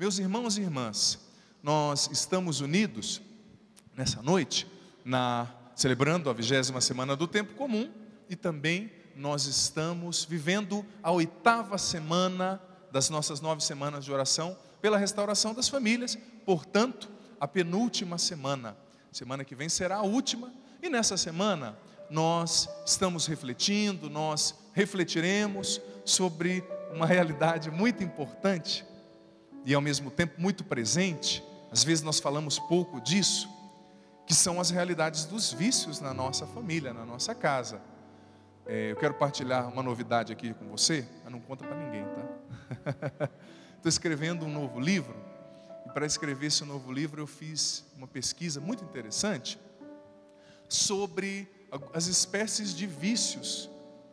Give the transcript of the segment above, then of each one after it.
Meus irmãos e irmãs, nós estamos unidos nessa noite, celebrando a 20ª semana do Tempo Comum, e também nós estamos vivendo a 8ª semana das nossas 9 semanas de oração pela restauração das famílias. Portanto, a penúltima semana que vem será a última, e nessa semana nós estamos refletindo, nós refletiremos sobre uma realidade muito importante e ao mesmo tempo muito presente. Às vezes nós falamos pouco disso, que são as realidades dos vícios na nossa família, na nossa casa. Eu quero partilhar uma novidade aqui com você, mas não conta para ninguém, tá? Estou escrevendo um novo livro, e para escrever esse novo livro eu fiz uma pesquisa muito interessante sobre as espécies de vícios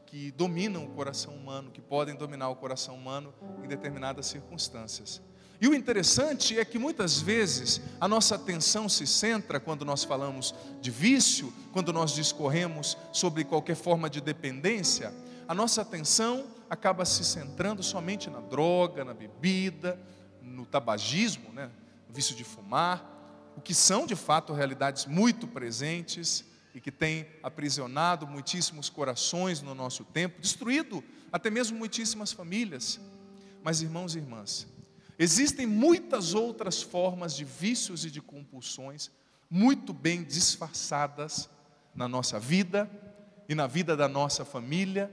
que dominam o coração humano, que podem dominar o coração humano em determinadas circunstâncias. E o interessante é que muitas vezes a nossa atenção se centra, quando nós falamos de vício, quando nós discorremos sobre qualquer forma de dependência, a nossa atenção acaba se centrando somente na droga, na bebida, no tabagismo, né? No vício de fumar, o que são de fato realidades muito presentes e que têm aprisionado muitíssimos corações no nosso tempo, destruído até mesmo muitíssimas famílias. Mas, irmãos e irmãs, existem muitas outras formas de vícios e de compulsões muito bem disfarçadas na nossa vida e na vida da nossa família,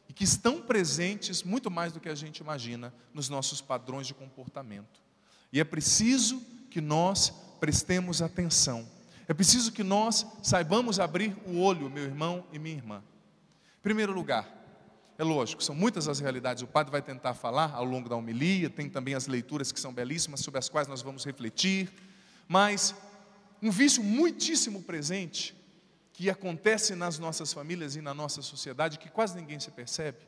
e que estão presentes muito mais do que a gente imagina nos nossos padrões de comportamento. E é preciso que nós prestemos atenção, é preciso que nós saibamos abrir o olho, meu irmão e minha irmã. Em primeiro lugar, é lógico, são muitas as realidades, o padre vai tentar falar ao longo da homilia, tem também as leituras que são belíssimas, sobre as quais nós vamos refletir, mas um vício muitíssimo presente, que acontece nas nossas famílias e na nossa sociedade, que quase ninguém se percebe,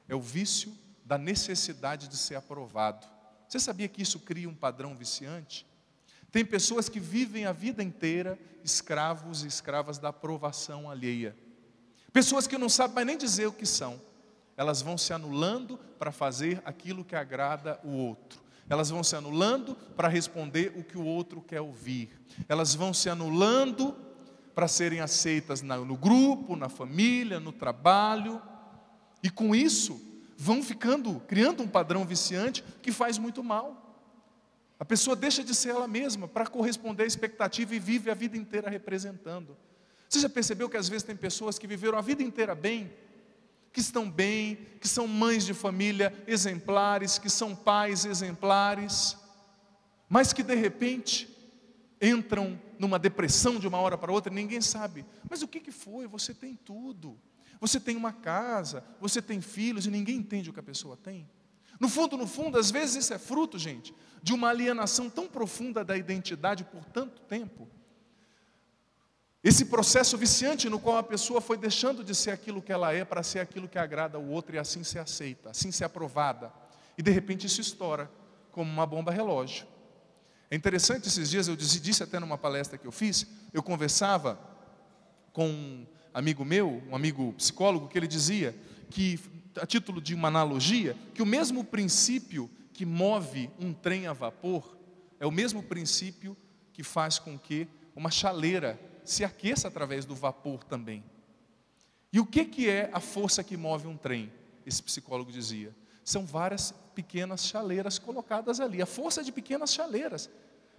é o vício da necessidade de ser aprovado. Você sabia que isso cria um padrão viciante? Tem pessoas que vivem a vida inteira escravos e escravas da aprovação alheia, pessoas que não sabem mais nem dizer o que são. Elas vão se anulando para fazer aquilo que agrada o outro. Elas vão se anulando para responder o que o outro quer ouvir. Elas vão se anulando para serem aceitas no grupo, na família, no trabalho. E com isso, vão criando um padrão viciante que faz muito mal. A pessoa deixa de ser ela mesma para corresponder à expectativa e vive a vida inteira representando. Você já percebeu que às vezes tem pessoas que viveram a vida inteira bem, que estão bem, que são mães de família exemplares, que são pais exemplares, mas que de repente entram numa depressão de uma hora para outra e ninguém sabe. Mas o que foi? Você tem tudo, você tem uma casa, você tem filhos e ninguém entende o que a pessoa tem. No fundo, às vezes isso é fruto, gente, de uma alienação tão profunda da identidade por tanto tempo. Esse processo viciante no qual a pessoa foi deixando de ser aquilo que ela é para ser aquilo que agrada ao outro e assim ser aceita, assim ser aprovada. E de repente isso estoura como uma bomba relógio. É interessante, esses dias eu disse até numa palestra que eu fiz, eu conversava com um amigo meu, um amigo psicólogo, que ele dizia que, a título de uma analogia, que o mesmo princípio que move um trem a vapor é o mesmo princípio que faz com que uma chaleira se aqueça através do vapor também. E o que é a força que move um trem? Esse psicólogo dizia, são várias pequenas chaleiras colocadas ali, a força de pequenas chaleiras,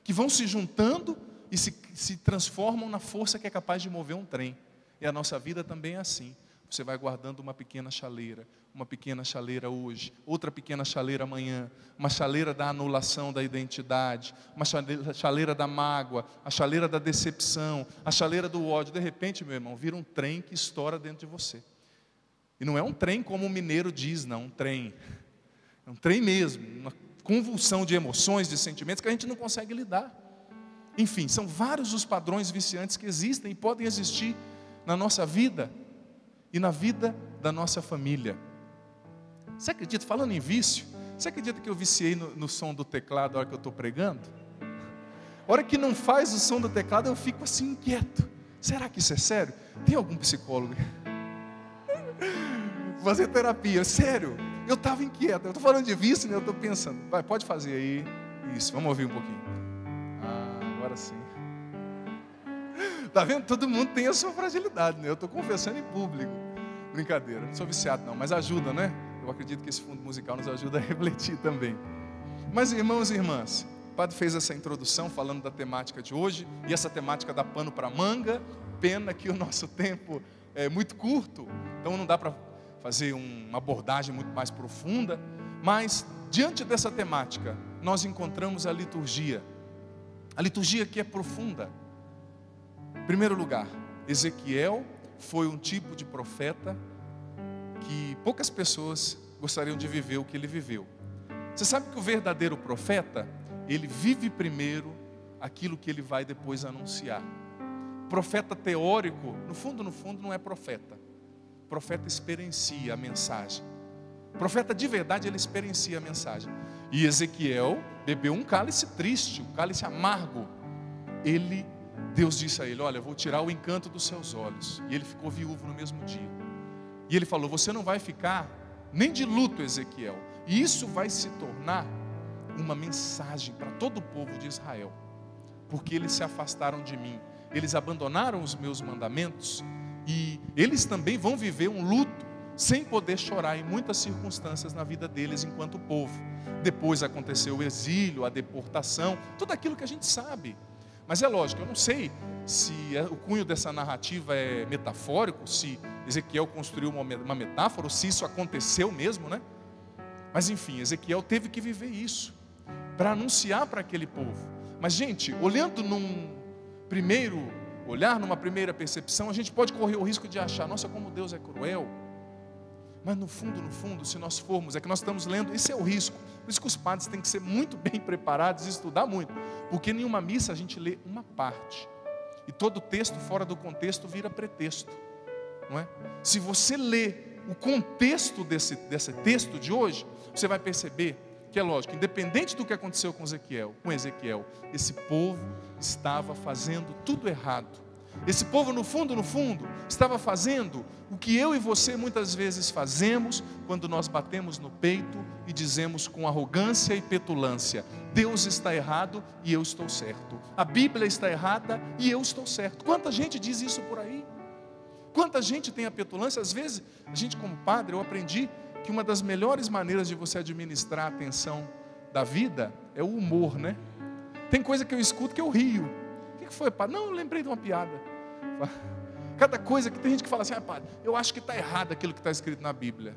que vão se juntando e se transformam na força que é capaz de mover um trem. E a nossa vida também é assim. Você vai guardando uma pequena chaleira hoje, outra pequena chaleira amanhã, uma chaleira da anulação da identidade, uma chaleira da mágoa, a chaleira da decepção, a chaleira do ódio. De repente, meu irmão, vira um trem que estoura dentro de você. E não é um trem como o mineiro diz, não, um trem. É um trem mesmo, uma convulsão de emoções, de sentimentos que a gente não consegue lidar. Enfim, são vários os padrões viciantes que existem e podem existir na nossa vida e na vida da nossa família. Você acredita, falando em vício, você acredita que eu viciei no som do teclado na hora que eu estou pregando? A hora que não faz o som do teclado eu fico assim inquieto. Será que isso é sério? Tem algum psicólogo? Fazer terapia, sério. Eu estava inquieto, eu estou falando de vício, né? Eu estou pensando, pode fazer aí. Isso, vamos ouvir um pouquinho. Agora sim. Tá vendo? Todo mundo tem a sua fragilidade, né? Eu estou confessando em público. Brincadeira, não sou viciado não, mas ajuda, né? Eu acredito que esse fundo musical nos ajuda a refletir também. Mas irmãos e irmãs, o padre fez essa introdução falando da temática de hoje, e essa temática dá pano para manga. Pena que o nosso tempo é muito curto, então não dá para fazer uma abordagem muito mais profunda, mas diante dessa temática, nós encontramos a liturgia que é profunda. Em primeiro lugar, Ezequiel foi um tipo de profeta que poucas pessoas gostariam de viver o que ele viveu. Você sabe que o verdadeiro profeta, ele vive primeiro aquilo que ele vai depois anunciar. Profeta teórico, no fundo, não é profeta. Profeta experiencia a mensagem. Profeta de verdade, ele experiencia a mensagem. E Ezequiel bebeu um cálice triste, um cálice amargo. Deus disse a ele, olha, eu vou tirar o encanto dos seus olhos. E ele ficou viúvo no mesmo dia. E ele falou, você não vai ficar nem de luto, Ezequiel. E isso vai se tornar uma mensagem para todo o povo de Israel. Porque eles se afastaram de mim. Eles abandonaram os meus mandamentos. E eles também vão viver um luto sem poder chorar em muitas circunstâncias na vida deles enquanto povo. Depois aconteceu o exílio, a deportação, tudo aquilo que a gente sabe. Mas é lógico, eu não sei se o cunho dessa narrativa é metafórico, se Ezequiel construiu uma metáfora, ou se isso aconteceu mesmo, né? Mas enfim, Ezequiel teve que viver isso, para anunciar para aquele povo. Mas gente, olhando num primeiro olhar, numa primeira percepção, a gente pode correr o risco de achar, nossa, como Deus é cruel. Mas no fundo, se nós formos, é que nós estamos lendo, esse é o risco. Por isso que os padres têm que ser muito bem preparados e estudar muito. Porque em uma missa a gente lê uma parte. E todo texto fora do contexto vira pretexto. Não é? Se você lê o contexto desse texto de hoje, você vai perceber que é lógico, independente do que aconteceu com Ezequiel, esse povo estava fazendo tudo errado. Esse povo no fundo, estava fazendo o que eu e você muitas vezes fazemos quando nós batemos no peito e dizemos com arrogância e petulância, Deus está errado e eu estou certo. A Bíblia está errada e eu estou certo. Quanta gente diz isso por aí? Quanta gente tem a petulância? Às vezes, a gente como padre, eu aprendi que uma das melhores maneiras de você administrar a tensão da vida é o humor, né? Tem coisa que eu escuto que eu rio. O que foi, padre? Não, eu lembrei de uma piada. Cada coisa que tem gente que fala assim, padre, eu acho que está errado aquilo que está escrito na Bíblia.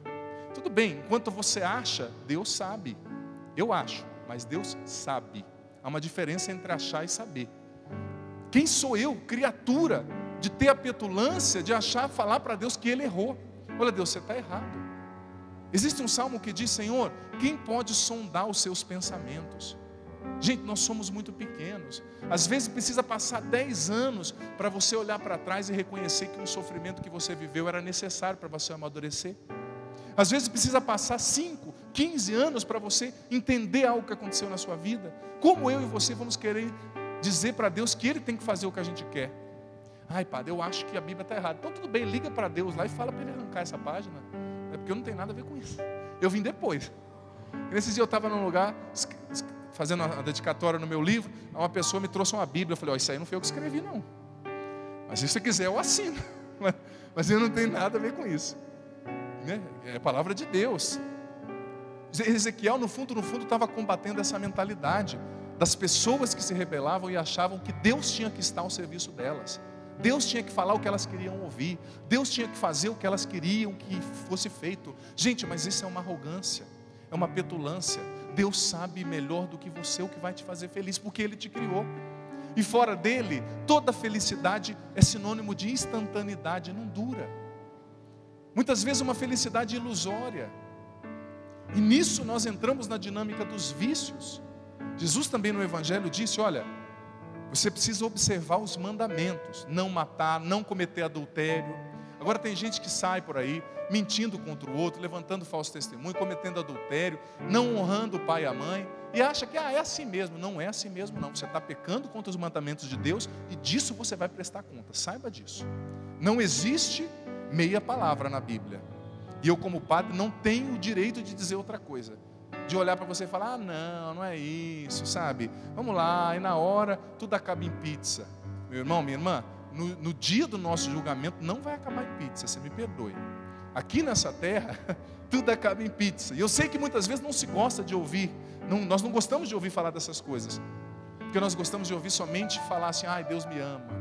Tudo bem, enquanto você acha, Deus sabe. Eu acho, mas Deus sabe. Há uma diferença entre achar e saber. Quem sou eu, criatura, de ter a petulância de falar para Deus que Ele errou? Olha, Deus, você está errado. Existe um salmo que diz, Senhor, quem pode sondar os seus pensamentos? Gente, nós somos muito pequenos. Às vezes precisa passar 10 anos para você olhar para trás e reconhecer que um sofrimento que você viveu era necessário para você amadurecer. Às vezes precisa passar 5, 15 anos para você entender algo que aconteceu na sua vida. Como eu e você vamos querer dizer para Deus que Ele tem que fazer o que a gente quer? Ai, padre, eu acho que a Bíblia está errada. Então tudo bem, liga para Deus lá e fala para Ele arrancar essa página. É porque eu não tenho nada a ver com isso. Eu vim depois. E nesses dias eu estava num lugar fazendo a dedicatória no meu livro, uma pessoa me trouxe uma Bíblia, eu falei, isso aí não foi eu que escrevi não, mas se você quiser eu assino, mas eu não tenho nada a ver com isso, né? É a palavra de Deus. Ezequiel no fundo estava combatendo essa mentalidade das pessoas que se rebelavam e achavam que Deus tinha que estar ao serviço delas, Deus tinha que falar o que elas queriam ouvir, Deus tinha que fazer o que elas queriam que fosse feito. Gente, mas isso é uma arrogância, é uma petulância. Deus sabe melhor do que você o que vai te fazer feliz, porque Ele te criou. E fora dele, toda felicidade é sinônimo de instantaneidade, não dura. Muitas vezes uma felicidade ilusória. E nisso nós entramos na dinâmica dos vícios. Jesus também no Evangelho disse, olha, você precisa observar os mandamentos, não matar, não cometer adultério. Agora tem gente que sai por aí, mentindo contra o outro, levantando falso testemunho, cometendo adultério, não honrando o pai e a mãe, e acha que é assim mesmo. Não é assim mesmo não, você está pecando contra os mandamentos de Deus, e disso você vai prestar conta, saiba disso. Não existe meia palavra na Bíblia, e eu como padre não tenho o direito de dizer outra coisa. de olhar para você e falar: ah, não, não é isso, sabe? Vamos lá, e na hora tudo acaba em pizza. Meu irmão, minha irmã, no dia do nosso julgamento não vai acabar em pizza, você me perdoe. Aqui nessa terra, tudo acaba em pizza. E eu sei que muitas vezes não se gosta de ouvir, nós não gostamos de ouvir falar dessas coisas, porque nós gostamos de ouvir somente falar assim: ai, Deus me ama.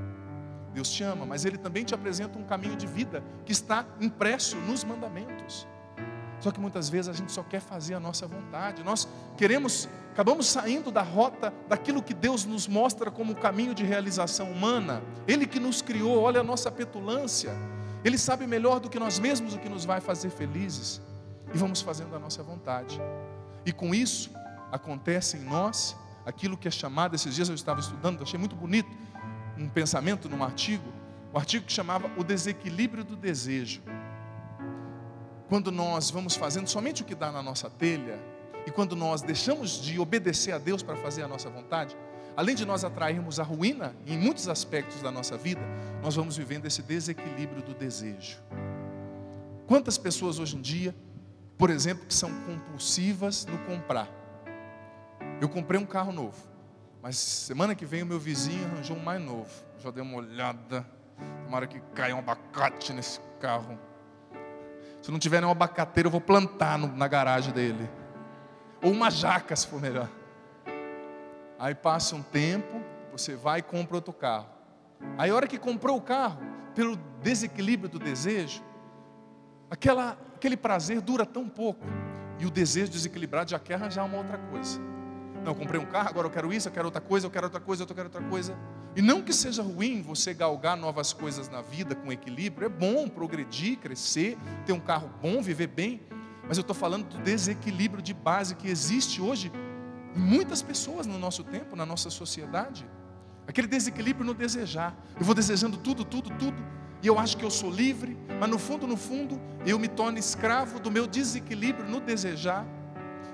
Deus te ama, mas Ele também te apresenta um caminho de vida que está impresso nos mandamentos. Só que muitas vezes a gente só quer fazer a nossa vontade. Nós acabamos saindo da rota daquilo que Deus nos mostra como caminho de realização humana. Ele que nos criou, olha a nossa petulância. Ele sabe melhor do que nós mesmos o que nos vai fazer felizes. E vamos fazendo a nossa vontade. E com isso, acontece em nós aquilo que é chamado, esses dias eu estava estudando, achei muito bonito, um pensamento num artigo, um artigo que chamava o desequilíbrio do desejo. Quando nós vamos fazendo somente o que dá na nossa telha, e quando nós deixamos de obedecer a Deus para fazer a nossa vontade, além de nós atrairmos a ruína em muitos aspectos da nossa vida, nós vamos vivendo esse desequilíbrio do desejo. Quantas pessoas hoje em dia, por exemplo, que são compulsivas no comprar? Eu comprei um carro novo, mas semana que vem o meu vizinho arranjou um mais novo. Eu já dei uma olhada, tomara que caia um abacate nesse carro. Se não tiver nenhum abacateiro, eu vou plantar na garagem dele. Ou uma jaca, se for melhor. Aí passa um tempo, você vai e compra outro carro. Aí a hora que comprou o carro, pelo desequilíbrio do desejo, aquele prazer dura tão pouco. E o desejo desequilibrado já quer arranjar uma outra coisa. Não, eu comprei um carro, agora eu quero isso, eu quero outra coisa, eu quero outra coisa, eu quero outra coisa. E não que seja ruim você galgar novas coisas na vida com equilíbrio. É bom progredir, crescer, ter um carro bom, viver bem. Mas eu estou falando do desequilíbrio de base que existe hoje em muitas pessoas no nosso tempo, na nossa sociedade. Aquele desequilíbrio no desejar. Eu vou desejando tudo, tudo, tudo. E eu acho que eu sou livre, mas no fundo, eu me torno escravo do meu desequilíbrio no desejar.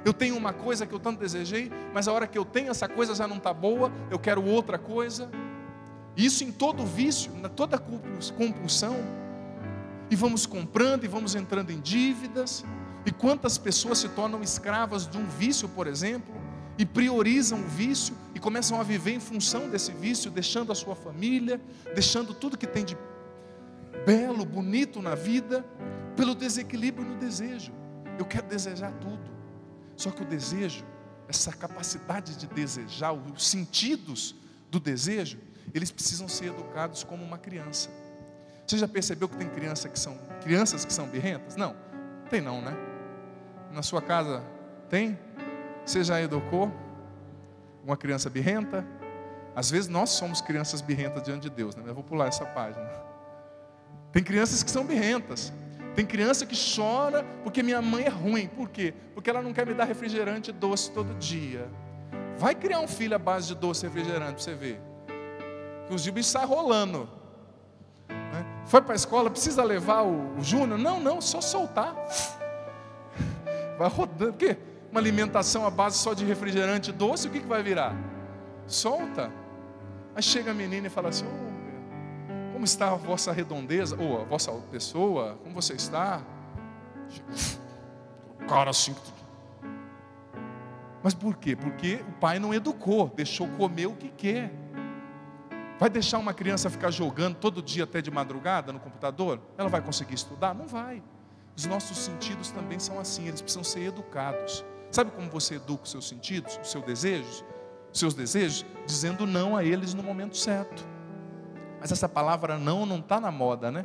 Eu tenho uma coisa que eu tanto desejei, mas a hora que eu tenho essa coisa já não está boa, eu quero outra coisa. Isso em todo vício, em toda compulsão. E vamos comprando e vamos entrando em dívidas. E quantas pessoas se tornam escravas de um vício, por exemplo, e priorizam o vício e começam a viver em função desse vício, deixando a sua família, deixando tudo que tem de belo, bonito na vida, pelo desequilíbrio no desejo. Eu quero desejar tudo. Só que o desejo, essa capacidade de desejar, os sentidos do desejo, eles precisam ser educados como uma criança. Você já percebeu que tem crianças que são birrentas? Não, tem não, né? Na sua casa tem? Você já educou uma criança birrenta? Às vezes nós somos crianças birrentas diante de Deus, né? Eu vou pular essa página. Tem crianças que são birrentas. Tem criança que chora porque minha mãe é ruim. Por quê? Porque ela não quer me dar refrigerante doce todo dia. Vai criar um filho à base de doce e refrigerante para você ver. Que os dias saem rolando. Né? Foi para a escola, precisa levar o Júnior? Não, só soltar. Vai rodando. Por quê? Uma alimentação à base só de refrigerante doce, o que vai virar? Solta. Aí chega a menina e fala assim: como está a vossa redondeza? Ou a vossa pessoa? Como você está? Cara assim. Mas por quê? Porque o pai não educou, deixou comer o que quer. Vai deixar uma criança ficar jogando todo dia até de madrugada no computador? Ela vai conseguir estudar? Não vai. Os nossos sentidos também são assim, eles precisam ser educados. Sabe como você educa os seus sentidos, os seus desejos? Dizendo não a eles no momento certo. Mas essa palavra não está na moda, né?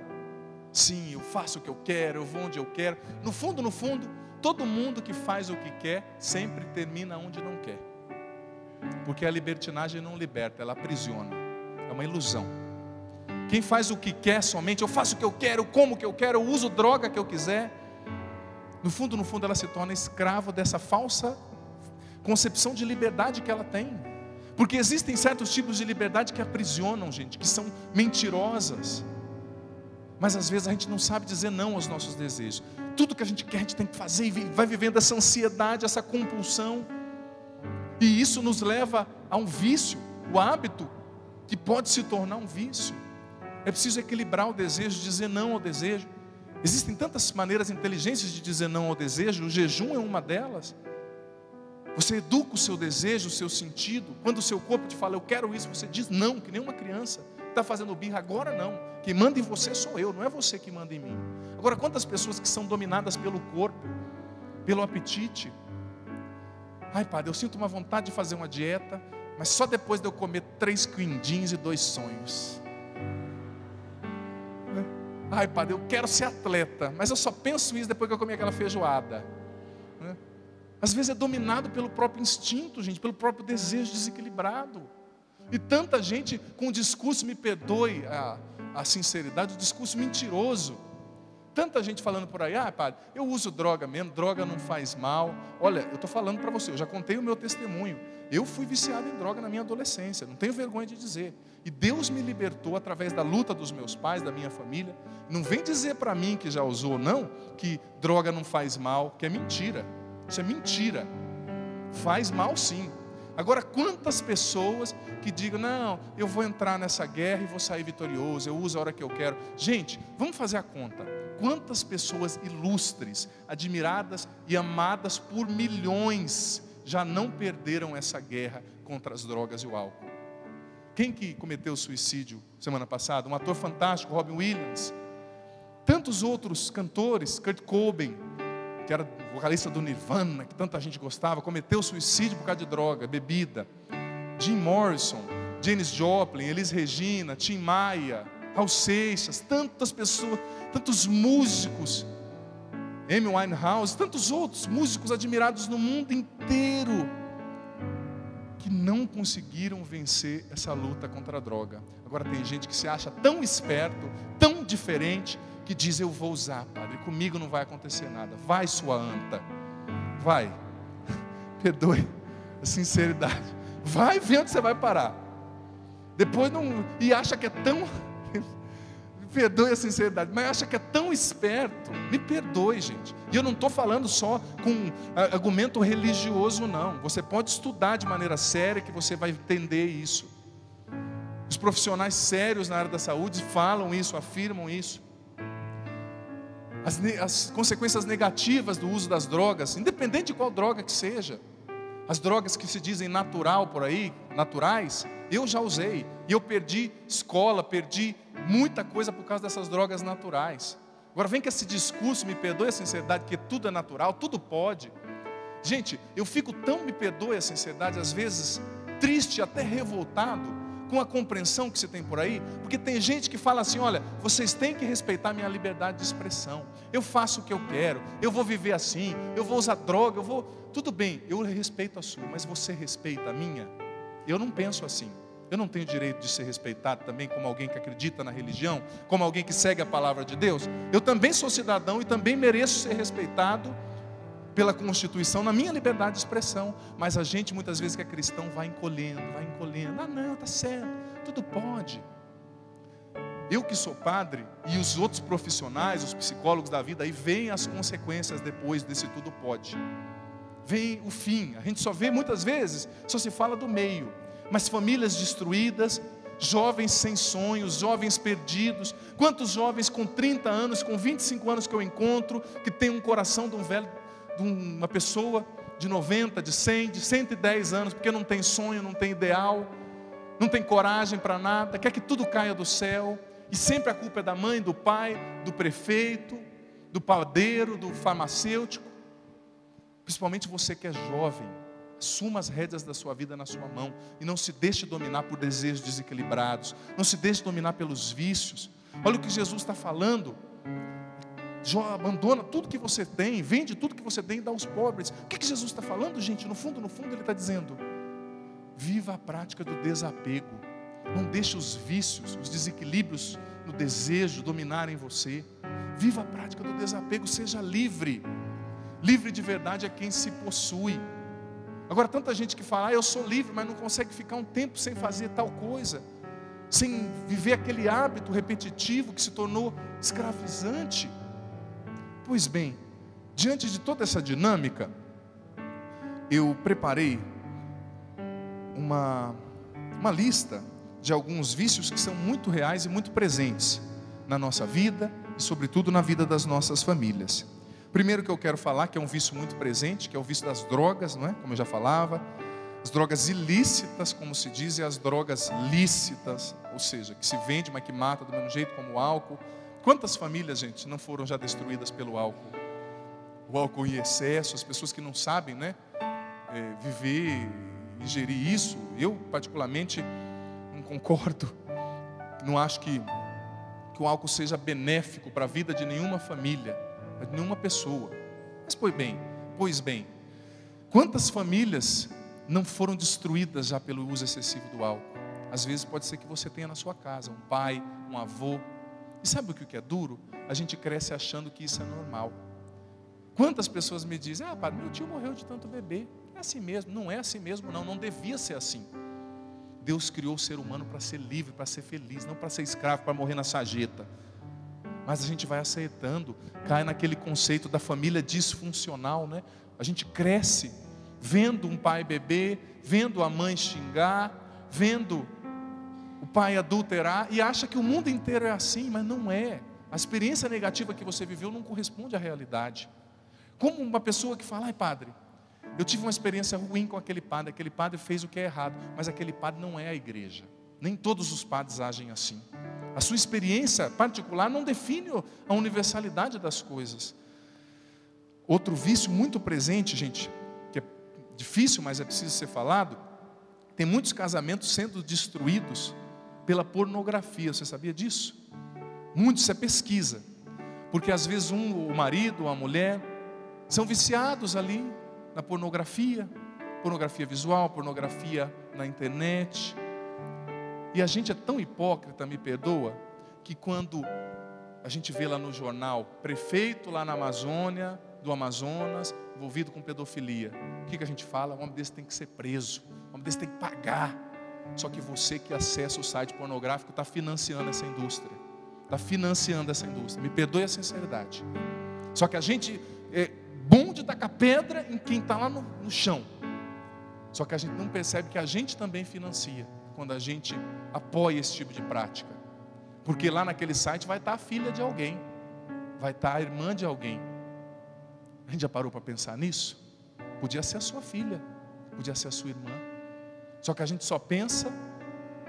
Sim, eu faço o que eu quero, eu vou onde eu quero. No fundo, todo mundo que faz o que quer sempre termina onde não quer. Porque a libertinagem não liberta, ela aprisiona. É uma ilusão. Quem faz o que quer somente, eu faço o que eu quero, como o que eu quero, eu uso droga que eu quiser. No fundo, ela se torna escrava dessa falsa concepção de liberdade que ela tem. Porque existem certos tipos de liberdade que aprisionam, gente, que são mentirosas. Mas às vezes a gente não sabe dizer não aos nossos desejos. Tudo que a gente quer, a gente tem que fazer e vai vivendo essa ansiedade, essa compulsão. E isso nos leva a um vício, o hábito, que pode se tornar um vício. É preciso equilibrar o desejo, dizer não ao desejo. Existem tantas maneiras inteligentes de dizer não ao desejo, o jejum é uma delas. Você educa o seu desejo, o seu sentido. Quando o seu corpo te fala, eu quero isso, você diz não, que nem uma criança. Está fazendo birra agora não. Quem manda em você sou eu, não é você que manda em mim. Agora, quantas pessoas que são dominadas pelo corpo, pelo apetite? Ai, padre, eu sinto uma vontade de fazer uma dieta, mas só depois de eu comer 3 quindins e 2 sonhos. Ai, padre, eu quero ser atleta, mas eu só penso isso depois que eu comer aquela feijoada. Às vezes é dominado pelo próprio instinto, gente, pelo próprio desejo desequilibrado. E tanta gente com o discurso, me perdoe a sinceridade, o discurso mentiroso. Tanta gente falando por aí, padre, eu uso droga mesmo, droga não faz mal. Olha, eu estou falando para você, eu já contei o meu testemunho. Eu fui viciado em droga na minha adolescência, não tenho vergonha de dizer. E Deus me libertou através da luta dos meus pais, da minha família. Não vem dizer para mim que já usou, não, que droga não faz mal, que é mentira. Isso é mentira. Faz mal sim. Agora, quantas pessoas que digam, não, eu vou entrar nessa guerra e vou sair vitorioso, eu uso a hora que eu quero. Gente, vamos fazer a conta. Quantas pessoas ilustres, admiradas e amadas por milhões, já não perderam essa guerra contra as drogas e o álcool? Quem que cometeu suicídio semana passada? Um ator fantástico, Robin Williams. Tantos outros cantores, Kurt Cobain, que era vocalista do Nirvana, que tanta gente gostava, cometeu suicídio por causa de droga, bebida. Jim Morrison, Janis Joplin, Elis Regina, Tim Maia, Raul Seixas, tantas pessoas, tantos músicos, Amy Winehouse, tantos outros músicos admirados no mundo inteiro, que não conseguiram vencer essa luta contra a droga. Agora tem gente que se acha tão esperto, tão diferente, que diz, eu vou usar, padre, comigo não vai acontecer nada. Vai, sua anta, vai, perdoe a sinceridade, vai ver onde você vai parar. Depois não, e acha que é tão, perdoe a sinceridade, mas acha que é tão esperto. Me perdoe, gente. E eu não estou falando só com argumento religioso, não. Você pode estudar de maneira séria que você vai entender isso. Os profissionais sérios na área da saúde falam isso, afirmam isso. As consequências negativas do uso das drogas, independente de qual droga que seja. As drogas que se dizem natural por aí, naturais, eu já usei. E eu perdi escola, perdi muita coisa por causa dessas drogas naturais. Agora vem com esse discurso, me perdoe a sinceridade, que tudo é natural, tudo pode. Gente, eu fico tão, me perdoe a sinceridade, às vezes triste, até revoltado, com a compreensão que se tem por aí, porque tem gente que fala assim, olha, vocês têm que respeitar a minha liberdade de expressão, eu faço o que eu quero, eu vou viver assim, eu vou usar droga, eu vou, tudo bem, eu respeito a sua, mas você respeita a minha? Eu não penso assim, eu não tenho direito de ser respeitado também como alguém que acredita na religião, como alguém que segue a palavra de Deus? Eu também sou cidadão e também mereço ser respeitado pela Constituição, na minha liberdade de expressão. Mas a gente muitas vezes que é cristão vai encolhendo, não, está certo, tudo pode. Eu que sou padre e os outros profissionais, os psicólogos da vida, aí vem as consequências depois desse tudo pode. Vem o fim, a gente só vê muitas vezes, só se fala do meio, mas famílias destruídas, jovens sem sonhos, jovens perdidos. Quantos jovens com 30 anos, com 25 anos que eu encontro, que tem um coração de um velho, de uma pessoa de 90, de 100, de 110 anos, porque não tem sonho, não tem ideal, não tem coragem para nada, quer que tudo caia do céu, e sempre a culpa é da mãe, do pai, do prefeito, do padeiro, do farmacêutico. Principalmente você que é jovem, assuma as rédeas da sua vida na sua mão, e não se deixe dominar por desejos desequilibrados, não se deixe dominar pelos vícios. Olha o que Jesus está falando, abandona tudo que você tem, vende tudo que você tem e dá aos pobres. O que Jesus está falando, gente? No fundo ele está dizendo, viva a prática do desapego, não deixe os vícios, os desequilíbrios no desejo dominarem você. Viva a prática do desapego, seja livre. Livre de verdade é quem se possui. Agora tanta gente que fala, eu sou livre, mas não consegue ficar um tempo sem fazer tal coisa, sem viver aquele hábito repetitivo que se tornou escravizante. Pois bem, diante de toda essa dinâmica, eu preparei uma lista de alguns vícios que são muito reais e muito presentes na nossa vida e sobretudo na vida das nossas famílias. Primeiro que eu quero falar, que é um vício muito presente, que é o vício das drogas, não é? Como eu já falava. As drogas ilícitas, como se diz, e as drogas lícitas, ou seja, que se vende, mas que mata do mesmo jeito, como o álcool. Quantas famílias, gente, não foram já destruídas pelo álcool? O álcool em excesso, as pessoas que não sabem, né, viver, ingerir isso. Eu, particularmente, não concordo, não acho que o álcool seja benéfico para a vida de nenhuma família, de nenhuma pessoa. Mas, pois bem, quantas famílias não foram destruídas já pelo uso excessivo do álcool? Às vezes pode ser que você tenha na sua casa um pai, um avô. E sabe o que é duro? A gente cresce achando que isso é normal. Quantas pessoas me dizem: padre, meu tio morreu de tanto beber. É assim mesmo. Não é assim mesmo, não devia ser assim. Deus criou o ser humano para ser livre, para ser feliz, não para ser escravo, para morrer na sarjeta. Mas a gente vai aceitando, cai naquele conceito da família disfuncional, né? A gente cresce vendo um pai beber, vendo a mãe xingar, vendo o pai adulterar, e acha que o mundo inteiro é assim, mas não é. A experiência negativa que você viveu não corresponde à realidade. Como uma pessoa que fala: padre, eu tive uma experiência ruim com aquele padre fez o que é errado, mas aquele padre não é a igreja. Nem todos os padres agem assim. A sua experiência particular não define a universalidade das coisas. Outro vício muito presente, gente, que é difícil, mas é preciso ser falado. Tem muitos casamentos sendo destruídos pela pornografia. Você sabia disso? Muitos, isso é pesquisa. Porque às vezes o marido ou a mulher são viciados ali na pornografia visual, pornografia na internet. E a gente é tão hipócrita, me perdoa, que quando a gente vê lá no jornal, prefeito lá na Amazônia, do Amazonas, envolvido com pedofilia, o que a gente fala? Um homem desse tem que ser preso, um homem desse tem que pagar. Só que você que acessa o site pornográfico está financiando essa indústria. Me perdoe a sinceridade. Só que a gente é bom de tacar pedra em quem está lá no chão. Só que a gente não percebe que a gente também financia quando a gente apoia esse tipo de prática. Porque lá naquele site vai estar a filha de alguém, vai estar a irmã de alguém. A gente já parou para pensar nisso? Podia ser a sua filha, podia ser a sua irmã. Só que a gente só pensa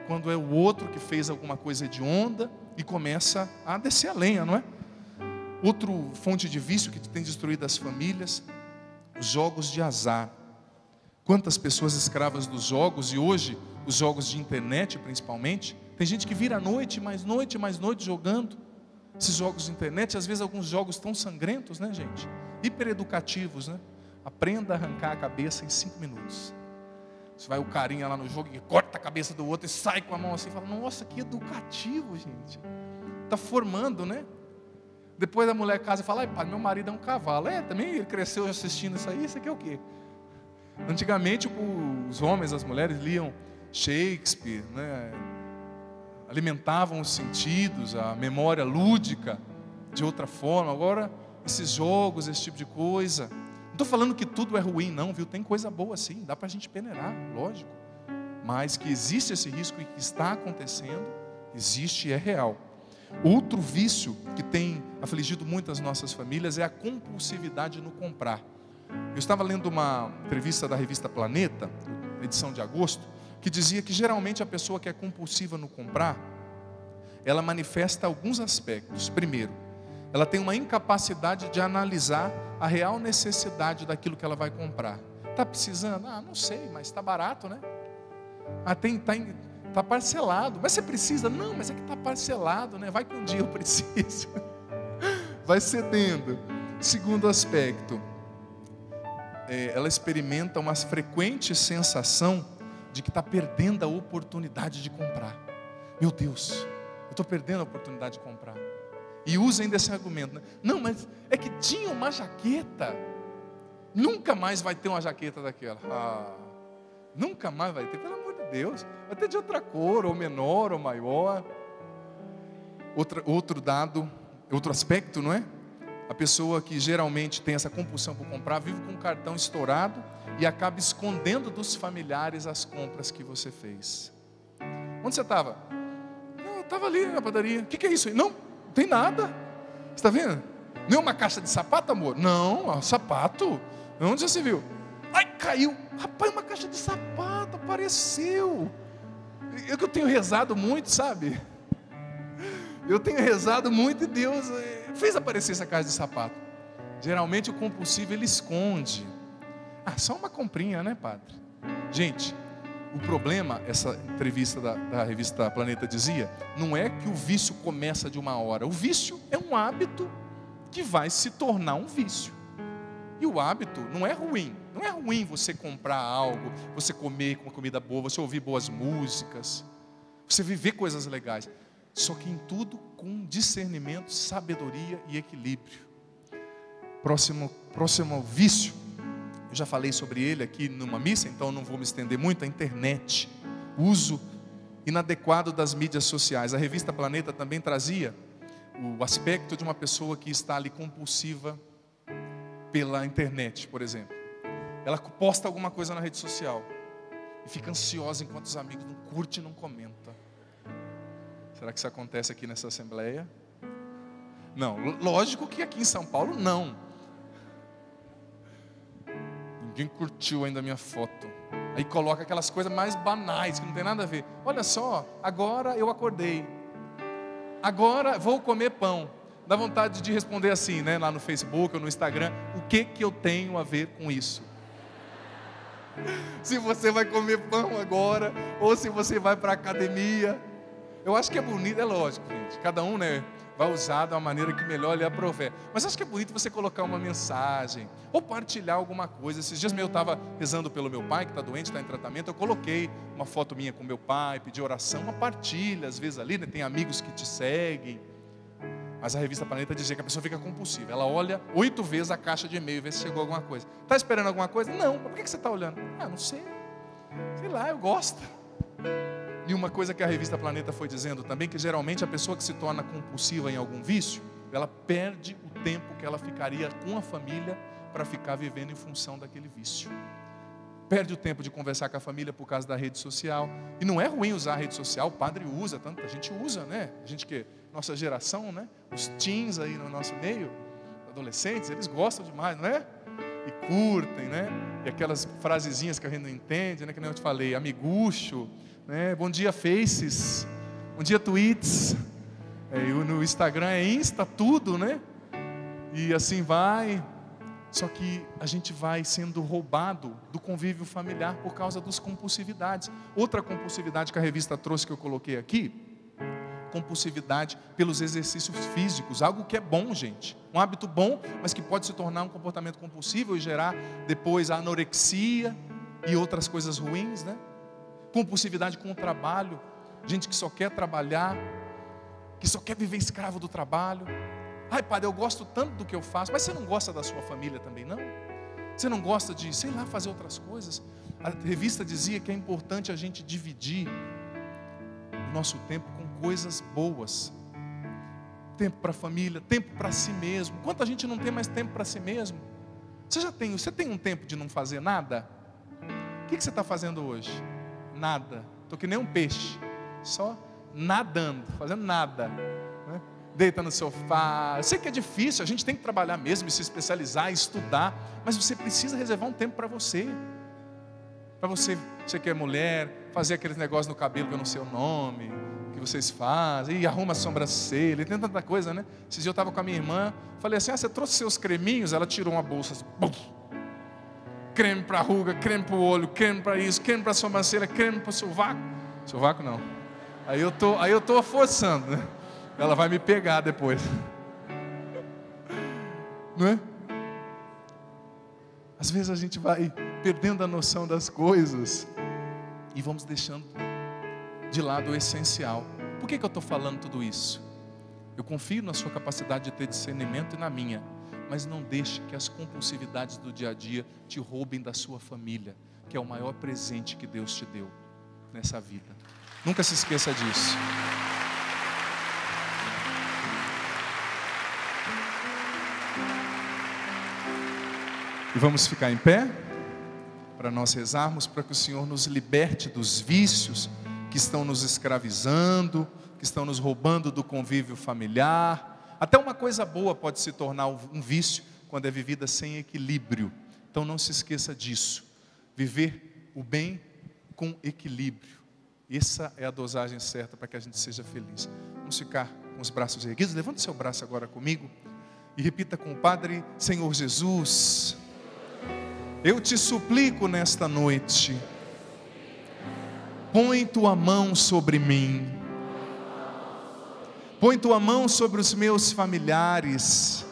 quando é o outro que fez alguma coisa hedionda e começa a descer a lenha, não é? Outra fonte de vício que tem destruído as famílias, os jogos de azar. Quantas pessoas escravas dos jogos, e hoje os jogos de internet principalmente. Tem gente que vira noite, mais noite jogando esses jogos de internet. Às vezes alguns jogos tão sangrentos, né, gente? Hipereducativos, né? Aprenda a arrancar a cabeça em 5 minutos. Você vai o carinha lá no jogo e corta a cabeça do outro e sai com a mão assim e fala: nossa, que educativo, gente. Está formando, né? Depois a mulher casa e fala: pai, meu marido é um cavalo. Também ele cresceu assistindo isso aí. Isso aqui é o quê? Antigamente os homens, as mulheres liam Shakespeare, né? Alimentavam os sentidos, a memória lúdica de outra forma. Agora esses jogos, esse tipo de coisa. Não estou falando que tudo é ruim não, viu? Tem coisa boa sim, dá para a gente peneirar, lógico. Mas que existe esse risco e que está acontecendo, existe e é real. Outro vício que tem afligido muitas nossas famílias é a compulsividade no comprar. Eu estava lendo uma entrevista da revista Planeta, edição de agosto, que dizia que geralmente a pessoa que é compulsiva no comprar, ela manifesta alguns aspectos. Primeiro, ela tem uma incapacidade de analisar a real necessidade daquilo que ela vai comprar. Está precisando? Não sei, mas está barato, né? Está parcelado. Mas você precisa? Não, mas é que está parcelado, né? Vai que um dia eu preciso. Vai cedendo. Segundo aspecto, ela experimenta uma frequente sensação de que está perdendo a oportunidade de comprar. Meu Deus, eu estou perdendo a oportunidade de comprar. E usa ainda esse argumento, né? Não, mas é que tinha uma jaqueta. Nunca mais vai ter uma jaqueta daquela. Nunca mais vai ter, pelo amor de Deus. Vai ter de outra cor, ou menor, ou maior. Outro aspecto, não é? A pessoa que geralmente tem essa compulsão por comprar, vive com um cartão estourado e acaba escondendo dos familiares as compras que você fez. Onde você estava? Eu estava ali na padaria. O que é isso aí? Não tem nada. Você está vendo? Não é uma caixa de sapato, amor? Não, é um sapato. Onde já se viu? Ai, caiu. Rapaz, uma caixa de sapato apareceu. Eu que eu tenho rezado muito, sabe? Eu tenho rezado muito e Deus fez aparecer essa caixa de sapato. Geralmente o compulsivo ele esconde. Ah, só uma comprinha, né, padre? Gente, o problema, essa entrevista da revista Planeta dizia, não é que o vício começa de uma hora. O vício é um hábito que vai se tornar um vício. E o hábito não é ruim. Não é ruim você comprar algo, você comer com uma comida boa, você ouvir boas músicas, você viver coisas legais. Só que em tudo com discernimento, sabedoria e equilíbrio. Próximo vício, eu já falei sobre ele aqui numa missa, então não vou me estender muito, a internet. O uso inadequado das mídias sociais. A revista Planeta também trazia o aspecto de uma pessoa que está ali compulsiva pela internet, por exemplo. Ela posta alguma coisa na rede social e fica ansiosa enquanto os amigos não curtem e não comentam. Será que isso acontece aqui nessa assembleia? Não, lógico que aqui em São Paulo não. Ninguém curtiu ainda a minha foto. Aí coloca aquelas coisas mais banais que não tem nada a ver. Olha só, agora eu acordei. Agora vou comer pão. Dá vontade de responder assim, né, lá no Facebook ou no Instagram. O que eu tenho a ver com isso? Se você vai comer pão agora, ou se você vai para a academia. Eu acho que é bonito, é lógico, gente. Cada um, né, vai usar da maneira que melhor lhe aprover. Mas acho que é bonito você colocar uma mensagem, ou partilhar alguma coisa. Esses dias eu estava rezando pelo meu pai, que está doente, está em tratamento. Eu coloquei uma foto minha com meu pai, pedi oração, uma partilha, às vezes ali, né, tem amigos que te seguem. Mas a revista Planeta dizia que a pessoa fica compulsiva. Ela olha 8 vezes a caixa de e-mail, vê se chegou alguma coisa. Está esperando alguma coisa? Não. Por que você está olhando? Ah, não sei. Sei lá, eu gosto. E uma coisa que a revista Planeta foi dizendo também, que geralmente a pessoa que se torna compulsiva em algum vício, ela perde o tempo que ela ficaria com a família para ficar vivendo em função daquele vício. Perde o tempo de conversar com a família por causa da rede social. E não é ruim usar a rede social, o padre usa, tanta gente usa, né? A gente que, nossa geração, né? Os teens aí no nosso meio, adolescentes, eles gostam demais, não é? E curtem, né? E aquelas frasezinhas que a gente não entende, né? Que nem eu te falei, amigucho, né? Bom dia Faces, bom dia Tweets, no Instagram é Insta, tudo, né? E assim vai. Só que a gente vai sendo roubado do convívio familiar por causa das compulsividades. Outra compulsividade que a revista trouxe, que eu coloquei aqui, compulsividade pelos exercícios físicos. Algo que é bom, gente. Um hábito bom, mas que pode se tornar um comportamento compulsivo e gerar depois a anorexia e outras coisas ruins, né? Compulsividade com o trabalho. Gente que só quer trabalhar, que só quer viver escravo do trabalho. Ai, padre, eu gosto tanto do que eu faço. Mas você não gosta da sua família também, não? Você não gosta de, sei lá, fazer outras coisas? A revista dizia que é importante a gente dividir o nosso tempo com coisas boas. Tempo para a família, tempo para si mesmo. Quanta gente não tem mais tempo para si mesmo? Você tem um tempo de não fazer nada? O que você está fazendo hoje? Nada. Estou que nem um peixe, só nadando, fazendo nada, né? Deita no sofá. Eu sei que é difícil, a gente tem que trabalhar mesmo, se especializar, estudar, mas você precisa reservar um tempo para você. Para você que é mulher, fazer aqueles negócios no cabelo que eu não sei o nome, que vocês fazem, e arruma a sobrancelha, tem tanta coisa, né? Esses dias eu estava com a minha irmã, falei assim, você trouxe seus creminhos? Ela tirou uma bolsa assim, bum, creme para ruga, creme para o olho, creme para isso, creme para a sobrancelha, creme para o sovaco. Sovaco não. Aí eu tô forçando, né? Ela vai me pegar depois. Não é? Às vezes a gente vai perdendo a noção das coisas e vamos deixando de lado o essencial. Por que eu estou falando tudo isso? Eu confio na sua capacidade de ter discernimento e na minha, mas não deixe que as compulsividades do dia a dia te roubem da sua família, que é o maior presente que Deus te deu nessa vida. Nunca se esqueça disso. E vamos ficar em pé para nós rezarmos, para que o Senhor nos liberte dos vícios que estão nos escravizando, que estão nos roubando do convívio familiar, Até uma coisa boa pode se tornar um vício quando é vivida sem equilíbrio. Então não se esqueça disso. Viver o bem com equilíbrio. Essa é a dosagem certa para que a gente seja feliz. Vamos ficar com os braços erguidos. Levante seu braço agora comigo e repita com o Padre: Senhor Jesus, eu te suplico nesta noite, põe tua mão sobre mim, põe tua mão sobre os meus familiares,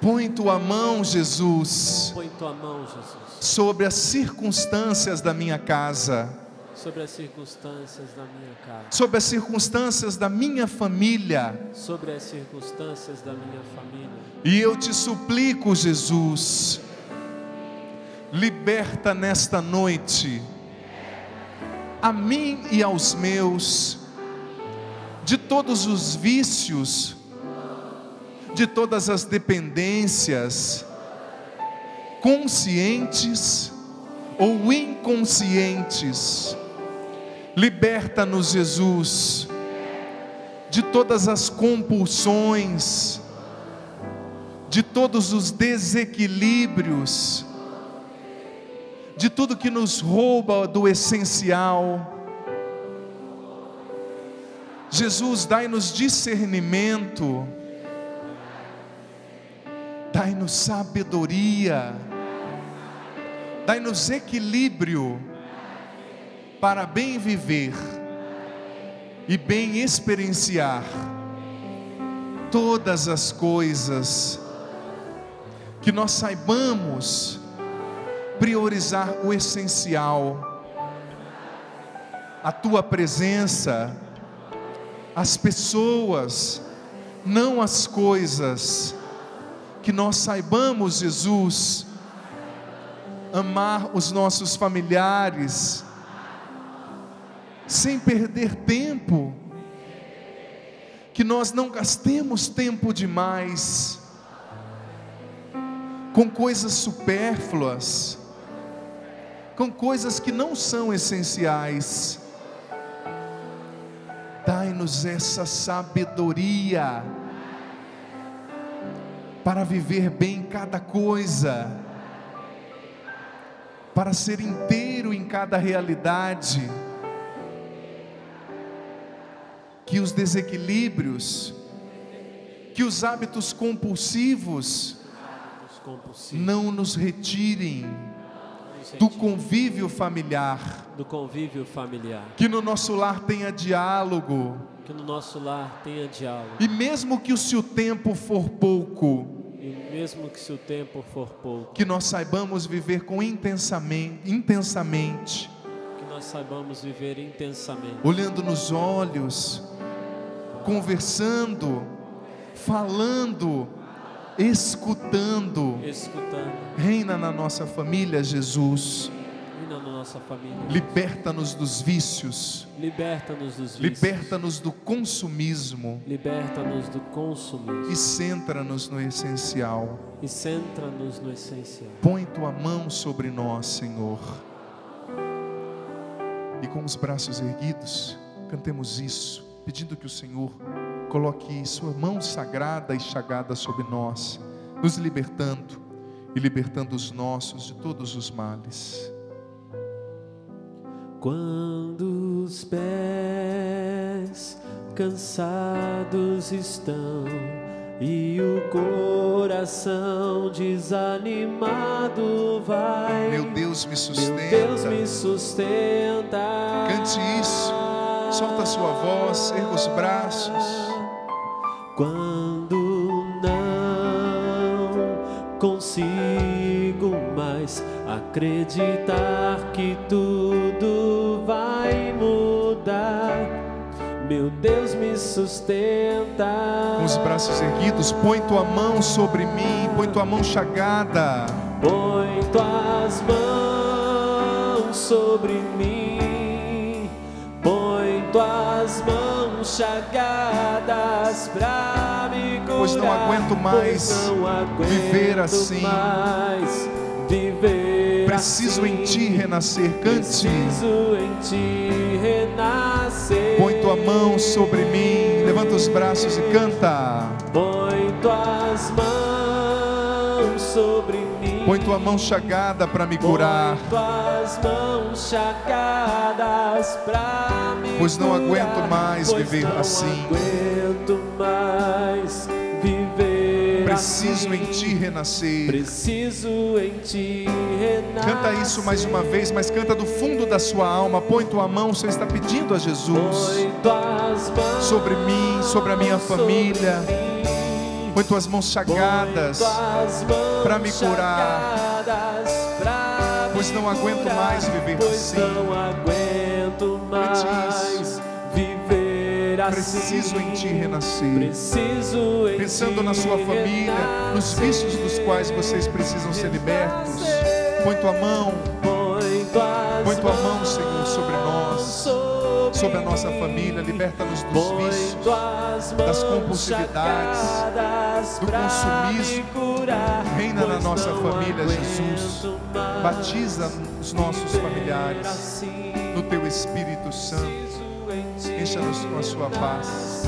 põe tua mão, Jesus, põe tua mão, Jesus, sobre as circunstâncias da minha casa, sobre as circunstâncias da minha casa, sobre as circunstâncias da minha família, sobre as circunstâncias da minha família. E eu te suplico, Jesus, liberta nesta noite a mim e aos meus de todos os vícios, de todas as dependências, conscientes ou inconscientes. Liberta-nos, Jesus, de todas as compulsões, de todos os desequilíbrios, de tudo que nos rouba do essencial. Jesus, dai-nos discernimento, dai-nos sabedoria, dai-nos equilíbrio para bem viver e bem experienciar todas as coisas, que nós saibamos priorizar o essencial, a tua presença, as pessoas, não as coisas. Que nós saibamos, Jesus, amar os nossos familiares, sem perder tempo, que nós não gastemos tempo demais com coisas supérfluas, com coisas que não são essenciais. Dai-nos essa sabedoria para viver bem cada coisa, para ser inteiro em cada realidade, que os desequilíbrios, que os hábitos compulsivos não nos retirem do convívio familiar, que no nosso lar tenha diálogo, e mesmo que o seu tempo for pouco, que nós saibamos viver com intensamente, olhando nos olhos, conversando, falando, escutando. Reina na nossa família, Jesus. Liberta-nos dos vícios. Liberta-nos do consumismo. E centra-nos no essencial. Põe tua mão sobre nós, Senhor. E com os braços erguidos, cantemos isso, pedindo que o Senhor coloque sua mão sagrada e chagada sobre nós, nos libertando e libertando os nossos de todos os males. Quando os pés cansados estão e o coração desanimado vai, meu Deus me sustenta. Meu Deus me sustenta. Cante isso, solta a sua voz, erga os braços. Quando não consigo mais acreditar que tudo vai mudar, meu Deus me sustenta. Com os braços erguidos, põe tua mão sobre mim, põe tua mão chagada. Põe tuas mãos sobre mim, põe tuas mãos chagadas pra me curar. Pois não aguento mais viver assim, Preciso em ti renascer. Cante. Preciso em ti renascer. Põe tua mão sobre mim. Levanta os braços e canta. Põe tuas mãos sobre mim. Põe tua mão chagada para me curar. Põe tuas mãos chagadas para me Pois não curar. aguento mais Pois viver não assim. aguento mais viver Preciso assim. em ti renascer. Preciso em ti renascer. Canta isso mais uma vez, mas canta do fundo da sua alma. Põe tua mão, você está pedindo a Jesus. Põe tuas mãos Sobre mim, sobre a minha família. sobre mim. Põe tuas mãos chagadas para me curar. Pois não aguento mais viver assim. Não aguento mais viver assim. Preciso em ti renascer. Preciso em Pensando na sua família, nos vícios dos quais vocês precisam ser libertos. Põe tua mão, põe tua mão, Senhor, sobre nós, sobre a nossa família. Liberta-nos dos vícios, das compulsividades, do consumismo. Reina na nossa família, Jesus. Batiza os nossos familiares no teu Espírito Santo. Encha-nos com a sua paz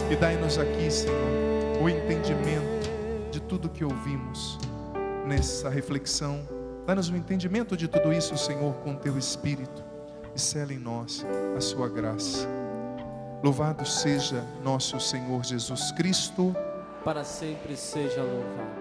e dai-nos aqui, Senhor, o entendimento de tudo que ouvimos nessa reflexão. Dá-nos o entendimento de tudo isso, Senhor, com teu Espírito, e sela em nós a sua graça. Louvado seja nosso Senhor Jesus Cristo. Para sempre seja louvado.